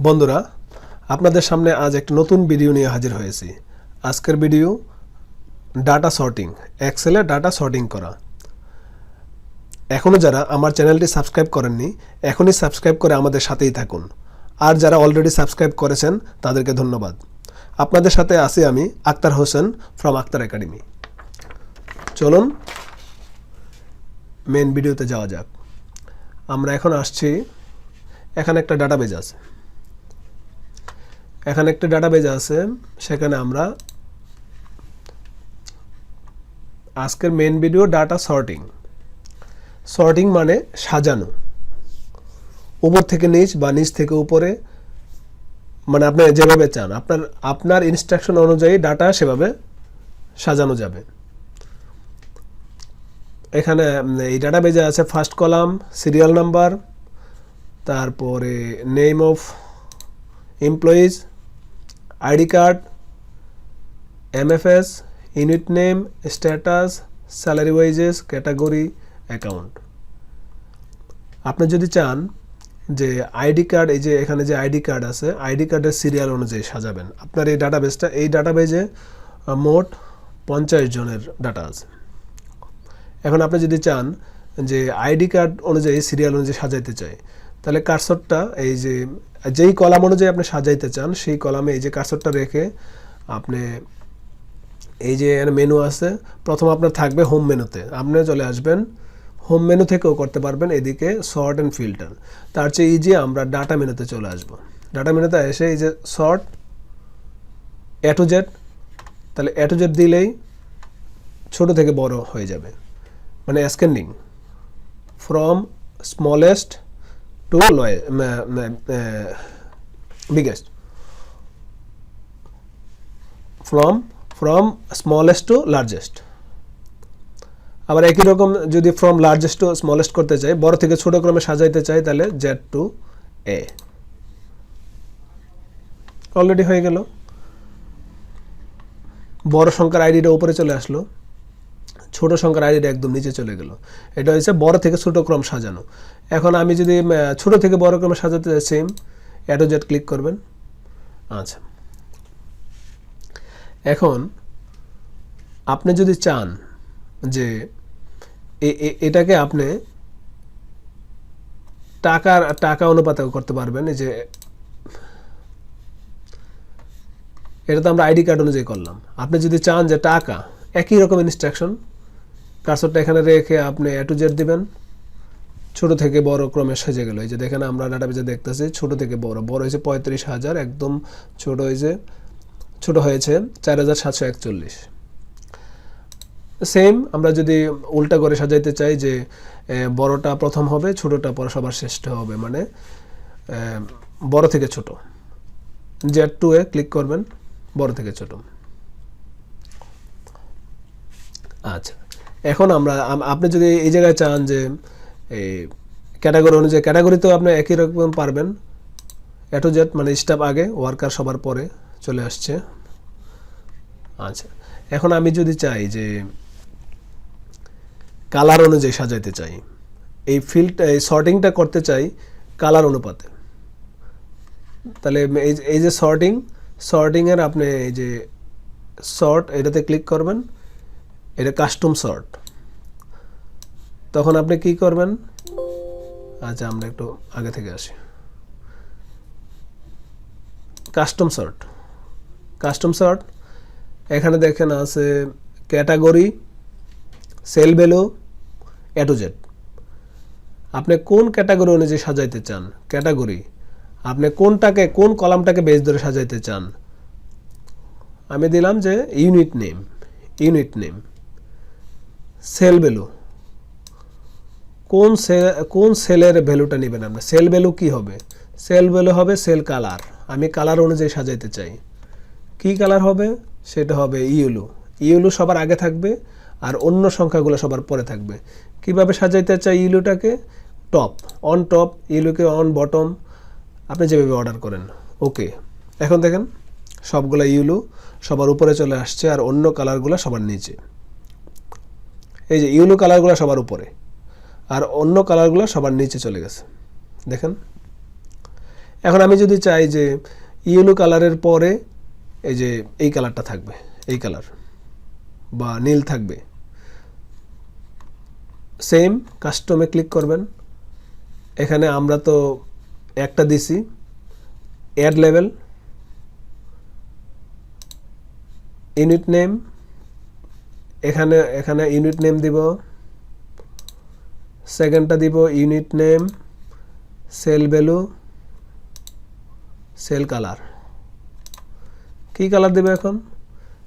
বন্ধুরা, আপনাদের সামনে আজ একটি নতুন ভিডিও নিয়ে হাজির হয়েছি। আজকের ভিডিও ডাটা সর্টিং, এক্সেলে ডাটা সর্টিং করা। এখনও যারা আমার চ্যানেলটি সাবস্ক্রাইব করেননি, এখনই সাবস্ক্রাইব করে আমাদের সাথেই থাকুন। আর যারা অলরেডি সাবস্ক্রাইব করেছেন তাদেরকে ধন্যবাদ। আপনাদের সাথে আছি আমি আক্তার হোসেন ফ্রম আক্তার একাডেমি। চলুন মেন ভিডিওতে যাওয়া যাক। আমরা এখন আসছি, এখানে একটা ডাটাবেজ আছে, সেখানে আমরা আজকের main video data sorting. Sorting মানে সাজানো, উপর থেকে নিচ বা নিচ থেকে উপরে, মানে আপনি যেভাবে চান আপনার ইনস্ট্রাকশন অনুযায়ী ডাটা সেভাবে সাজানো যাবে। এখানে এই ডাটাবেজে আছে ফার্স্ট কলাম সিরিয়াল নাম্বার, তারপরে name of employees, ID card, MFS, unit name, status, salary wages, category, account. আপনি যদি চান যে আইডি কার্ড, এই যে এখানে যে আইডি কার্ড আছে, আইডি কার্ডের সিরিয়াল অনুযায়ী সাজাবেন আপনার এই ডাটাবেজটা। এই ডাটাবেজে মোট 50 জনের ডাটা আছে। এখন আপনি যদি চান যে আইডি কার্ড অনুযায়ী সিরিয়াল অনুযায়ী সাজাইতে চাই, তাহলে কার্সরটা এই যে যেই কলাম অনুযায়ী আপনি সাজাইতে চান সেই কলামে এই যে কার্সরটা রেখে আপনি এই যে মেনু আছে, প্রথম আপনার থাকবে হোম মেনুতে, আপনি চলে আসবেন। হোম মেনু থেকেও করতে পারবেন এদিকে সর্ট অ্যান্ড ফিল্টার। তার চেয়ে ইজি আমরা ডাটা মেনুতে চলে আসব। ডাটা মেনুতে এসে এই যে সর্ট এ টু জেড, তাহলে এ টু জেড দিলেই ছোট থেকে বড় হয়ে যাবে, মানে ascending from smallest to biggest, from smallest to largest. আবার একই রকম যদি ফ্রম লার্জেস্ট টু স্মলেস্ট করতে চাই, বড় থেকে ছোট ক্রমে সাজাইতে চাই, তাহলে জেড টু এ। অলরেডি হয়ে গেল। বড় সংখ্যার আইডিটা উপরে চলে আসলো, ছোট সংখ্যার আইডিটা একদম নিচে চলে গেল। এটা হচ্ছে বড় থেকে ছোট ক্রম সাজানো। এখন আমি যদি ছোট থেকে বড় ক্রমে সাজাতে চাই, same A to Z click করবেন। আচ্ছা, এখন আপনি যদি চান যে এটাকে আপনি টাকা অনুপাতে করতে পারবেন। এই যে এটা তো আমরা আইডি কার্ড অনুযায়ী করলাম। আপনি যদি চান যে টাকা, একই রকম ইনস্ট্রাকশন, কার্সরটা এখানে রেখে আপনি এ টু জেড দিবেন, ছোট থেকে বড় ক্রমে সেজে গেল। এই যে দেখেন আমরা ডাটাবেজে দেখতেছি ছোট থেকে বড় হয়েছে 35,000, একদম ছোট হয়েছে 4,741। সেম আমরা যদি উল্টা করে সাজাইতে চাই যে বড়টা প্রথম হবে, ছোটটা পরে সবার শেষে হবে, মানে বড় থেকে ছোট, জেড টু এ ক্লিক করবেন, বড় থেকে ছোট। আচ্ছা, এখন আপনি যদি এই জায়গায় চান যে এই ক্যাটাগরি অনুযায়ী, ক্যাটাগরিতেও আপনি একই রকম পারবেন। এ টু জেড মানে স্টাফ আগে, ওয়ার্কার সবার পরে চলে আসছে। আচ্ছা, এখন আমি যদি চাই যে কালার অনুযায়ী সাজাইতে চাই, এই সর্টিংটা করতে চাই কালার অনুপাতে, তাহলে এই যে সর্টিংয়ের আপনি এই যে সর্ট, এটাতে ক্লিক করবেন, এটা কাস্টম সর্ট। তখন আপনি কি করবেন? আচ্ছা, আমরা একটু আগে থেকে আসি। কাস্টম সর্ট এখানে দেখেন আছে category, sale value, A to Z. আপনি কোন ক্যাটাগরি অনুযায়ী সাজাইতে চান, ক্যাটাগরি, আপনি কোন কলামটাকে বেস ধরে সাজাইতে চান। আমি দিলাম যে ইউনিট নেম, সেল ভ্যালু, কোন সেলের ভ্যালুটা নেবেন আপনি। সেল ভ্যালু কি হবে? সেল ভ্যালু হবে সেল কালার। আমি কালার অনুযায়ী সাজাইতে চাই, কি কালার হবে? সেটা হবে ইউলু সবার আগে থাকবে আর অন্য সংখ্যাগুলো সবার পরে থাকবে। কিভাবে সাজাইতে চাই ইউলুটাকে? অন টপ, ইউলুকে অন বটম, আপনি যেভাবে অর্ডার করেন। ওকে, এখন দেখেন সবগুলো ইউলু সবার উপরে চলে আসছে আর অন্য কালারগুলো সবার নিচে। এই যে ইউলু কালারগুলো সবার উপরে আর অন্য কালারগুলো সবার নিচে চলে গেছে, দেখেন। এখন আমি যদি চাই যে ইয়েলো কালারের পরে এই যে এই কালারটা থাকবে, এই কালার বা নীল থাকবে, সেম কাস্টমে ক্লিক করবেন। এখানে আমরা তো একটা দিছি, অ্যাড লেভেল, ইউনিট নেম, এখানে ইউনিট নেম দিব, সেকেন্ডটা দিব unit name, cell value, cell colour. কি কালার দেবে এখন?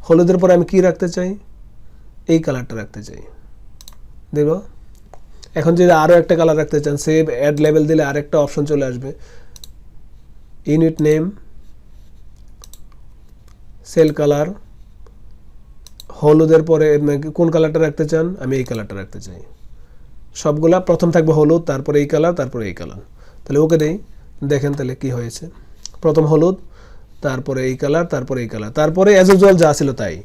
হলুদের পরে আমি কি রাখতে চাই? এই কালারটা রাখতে চাই, দেব। এখন যদি আরও একটা কালার রাখতে চান, সেভ অ্যাড লেভেল দিলে আরেকটা অপশন চলে আসবে, ইউনিট নেম, সেল কালার, হলুদের পরে কোন কালারটা রাখতে চান? আমি এই কালারটা রাখতে চাই। সবগুলা প্রথম থাকবে হলুদ, তারপরে এই কালার, তারপরে এই কালার। তাহলে ওকে দেই, দেখেন তাহলে কি হয়েছে। প্রথম হলুদ, তারপরে এই কালার, তারপরে এই কালার, তারপরে অ্যাজ ইউজুয়াল যা ছিল তাই।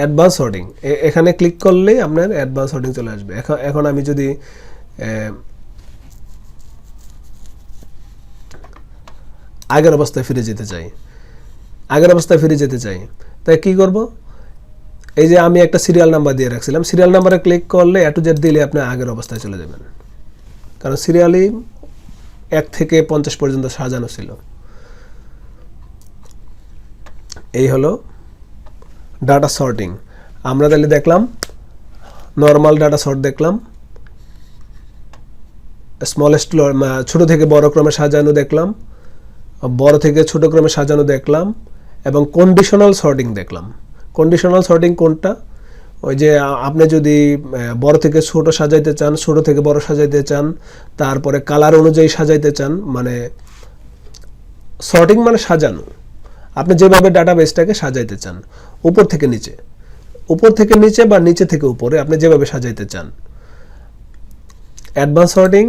অ্যাডভান্স সর্টিং, এখানে ক্লিক করলেই আপনার অ্যাডভান্স সর্টিং চলে আসবে। এখন আমি যদি আগের অবস্থায় ফিরে যেতে চাই, তাই কি করব? এই যে আমি একটা সিরিয়াল নাম্বার দিয়ে রাখছিলাম, সিরিয়াল নাম্বারে ক্লিক করলে A to Z দিলে আপনি আগের অবস্থায় চলে যাবেন, কারণ সিরিয়ালি 1 থেকে 50 পর্যন্ত সাজানো ছিল। এই হলো ডাটা সর্টিং। আমরা তাহলে দেখলাম নর্মাল ডাটা সর্ট দেখলাম, স্মলেস্ট ছোট থেকে বড় ক্রমে সাজানো দেখলাম, বড় থেকে ছোট ক্রমে সাজানো দেখলাম, এবং কন্ডিশনাল সর্টিং দেখলাম। কন্ডিশনাল সর্টিং কোনটা? ওই যে আপনি যদি বড় থেকে ছোট সাজাইতে চান, ছোট থেকে বড় সাজাইতে চান, তারপরে কালার অনুযায়ী সাজাইতে চান, মানে সর্টিং মানে সাজানো, আপনি যেভাবে ডাটাবেসটাকে সাজাইতে চান, উপর থেকে নিচে বা নিচে থেকে উপরে আপনি যেভাবে সাজাইতে চান। অ্যাডভান্স সর্টিং,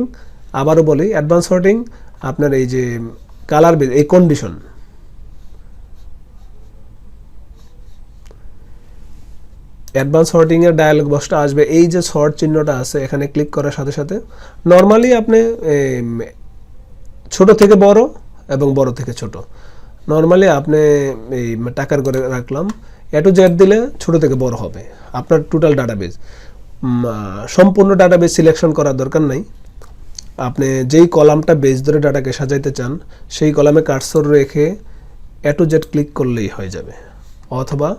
আবারও বলি, অ্যাডভান্স সর্টিং আপনার এই যে কালার বেস, এই কন্ডিশন, অ্যাডভান্স সর্টিং এর ডায়ালগ বক্সটা আসবে। এই যে সর্ট চিহ্নটা আছে, এখানে ক্লিক করার সাথে সাথে নর্মালি আপনি ছোট থেকে বড় এবং বড় থেকে ছোট, নর্মালি আপনি এই টাকার করে রাখলাম, A to Z দিলে ছোট থেকে বড় হবে আপনার টোটাল ডাটাবেস। সম্পূর্ণ ডাটাবেস সিলেকশন করার দরকার নাই, আপনি যেই কলামটা বেস ধরে ডাটাকে সাজাইতে চান সেই কলামে কার্সর রেখে A to Z ক্লিক করলেই হয়ে যাবে, অথবা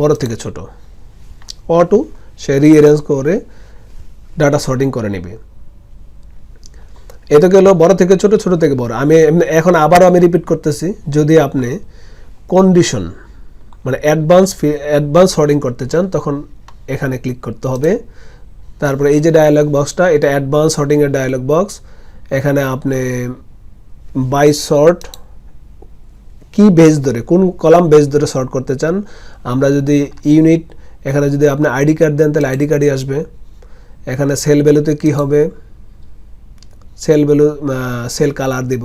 বড় থেকে ছোট অটো সে রিঅ্যারেঞ্জ করে ডাটা সর্টিং করে নেবে। এটা গেল বড় থেকে ছোট, ছোট থেকে বড়। এখন আবারও আমি রিপিট করতেছি, যদি আপনি কন্ডিশন মানে অ্যাডভান্স সর্টিং করতে চান তখন এখানে ক্লিক করতে হবে। তারপরে এই যে ডায়ালগ বক্সটা, এটা অ্যাডভান্স সর্টিং এর ডায়ালগ বক্স। এখানে আপনি বাই সর্ট কি বেস ধরে, কোন কলাম বেস ধরে সর্ট করতে চান। আমরা যদি ইউনিট, এখানে যদি আপনি আইডি কার্ড দেন তাহলে আইডি কার্ডই আসবে। এখানে সেল ভ্যালুতে কি হবে? সেল ভ্যালু, সেল কালার দিব,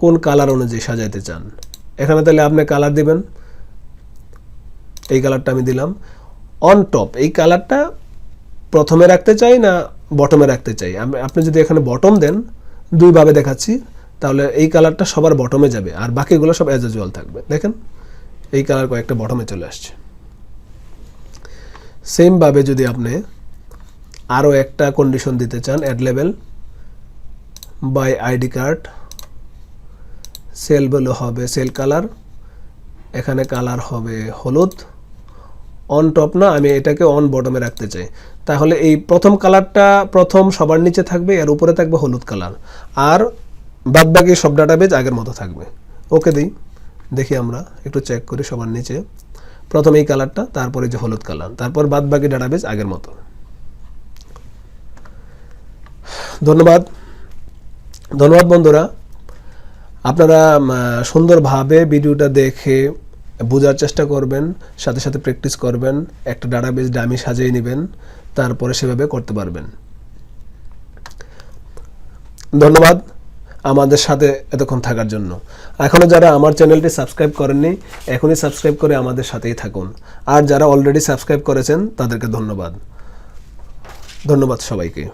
কোন কালার অনুযায়ী সাজাইতে চান। এখানে তাহলে আপনি কালার দিবেন, এই কালারটা আমি দিলাম। অন টপ, এই কালারটা প্রথমে রাখতে চাই না বটমে রাখতে চাই। আপনি যদি এখানে বটম দেন, দুইভাবে দেখাচ্ছি, তাহলে এই কালারটা সবার বটমে যাবে আর বাকিগুলো সব অ্যাজ ইউজুয়াল থাকবে। দেখেন এই কালার কয়েকটা বটমে চলে আসছে। সেম ভাবে যদি আপনি আরও একটা কন্ডিশন দিতে চান, add level by ID card, cell value হবে সেল কালার, এখানে কালার হবে হলুদ, অন টপ না, আমি এটাকে অন বটমে রাখতে চাই। তাহলে এই প্রথম কালারটা প্রথম সবার নিচে থাকবে, এর উপরে থাকবে হলুদ কালার, আর বাদবাকি সব ডাটাবেজ আগের মতো থাকবে। ওকে দিই, দেখি আমরা একটু চেক করি। সবার নিচে প্রথম এই কালারটা, তারপরে যে হলুদ কালার, তারপর বাদবাকি ডাটাবেজ আগের মতো। ধন্যবাদ বন্ধুরা, আপনারা সুন্দরভাবে ভিডিওটা দেখে বোঝার চেষ্টা করবেন, সাথে সাথে প্র্যাকটিস করবেন, একটা ডাটাবেস ডামি সাজিয়ে নেবেন, তারপরে সেভাবে করতে পারবেন। ধন্যবাদ আমাদের সাথে এতক্ষণ থাকার জন্য। এখনও যারা আমার চ্যানেলটি সাবস্ক্রাইব করেননি, এখনই সাবস্ক্রাইব করে আমাদের সাথেই থাকুন। আর যারা অলরেডি সাবস্ক্রাইব করেছেন তাদেরকে ধন্যবাদ সবাইকে।